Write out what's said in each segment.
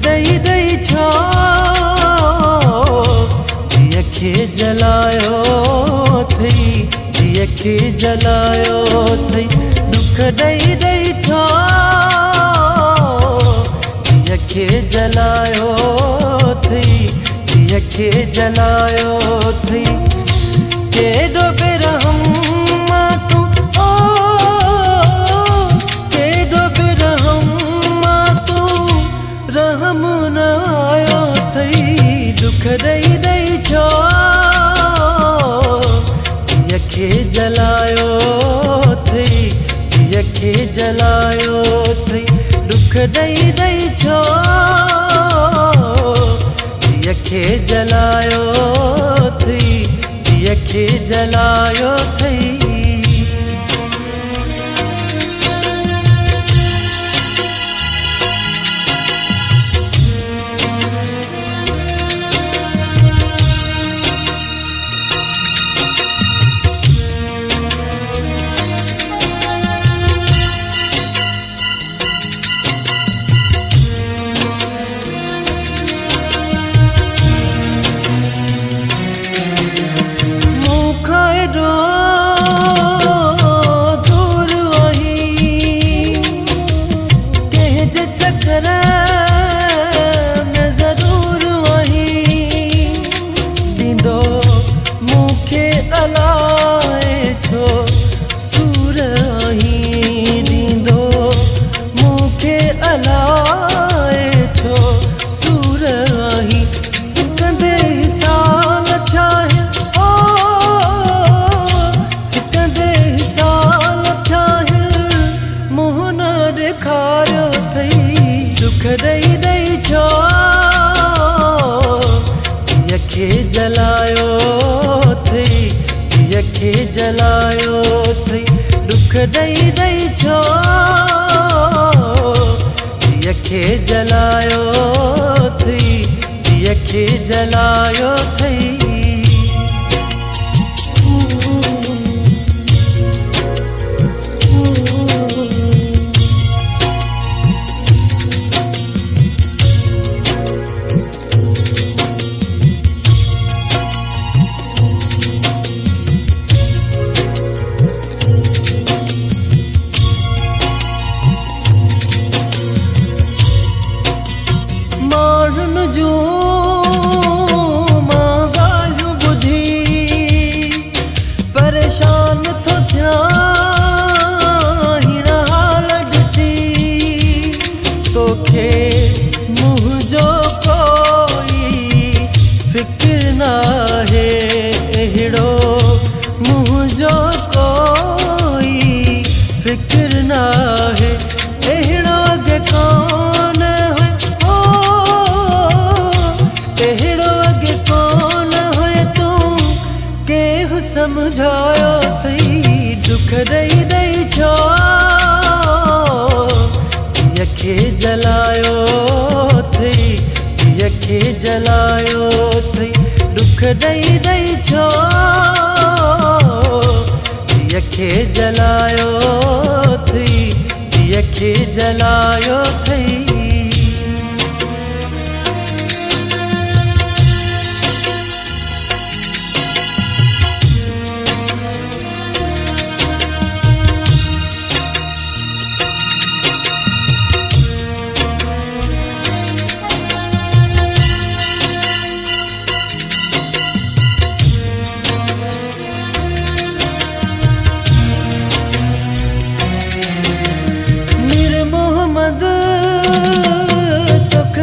दई दई छो खे जलायो थई खे जलायो थई दुख दई दई छो खे जलायो थई खे जलायो थई केडो बेरहम तू ओ केडो बेरहम तू रहम न आयो थई दुख दई दई छो खे जलायो थई खे जलायो थई दुख दई दई छो खे जलायो थई खे जलायो थई दई दई छो खे जलायो थई खे जलायो थई दुख दई दई छो खे जलायो थई खे जलायो थई जो मां ॻाल्हियूं ॿुधी परेशान थो थियां हिन हाल ॾिसी तोखे मुंहिंजो कोई फ़िक्र नाहे अहिड़ो मुंहिंजो कोई फ़िक्र नाहे अहिड़ो अॻे कोन समझायो थई दुख दई दई छो खे जलायो थई खे जलायो थई दुख दई दई छो खे जलायो थई खे जलायो थई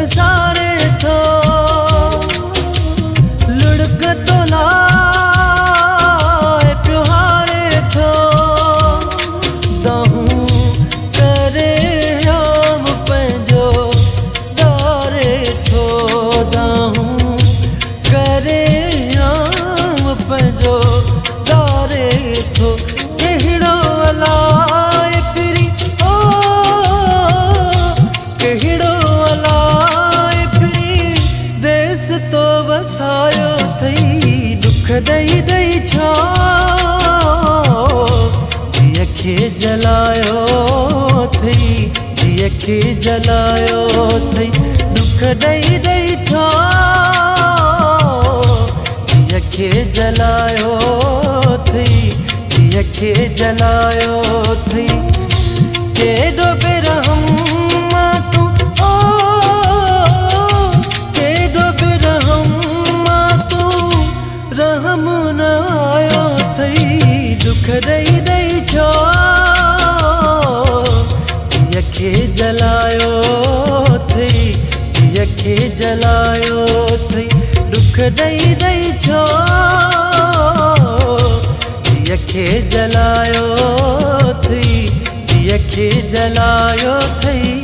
सारे थो लुढ़क तो लाए प्यारे थो दहूं करे हम पंहिंजो डारे थो दहूं करे हम पंहिंजो डारे थो कहिड़ो अलाए पिरी ओ कहिड़ो तो वसायो थई दुख दई दई छो खे जलायो थई खे जलायो थई दुख ॾई ॾई छो धीअ खे जलायो अथई धीअ खे जलायो अथई केॾो बेरहम मां तूं ओ केॾो बेरहम मां तूं रहम न आयो अथई दुख ॾई ॾई छो धीअ खे जलायो अथई धीअ खे जलायो अथई दुख ॾई ॾई छो धीअ खे जलायो अथई धीअ खे जलायो अथई।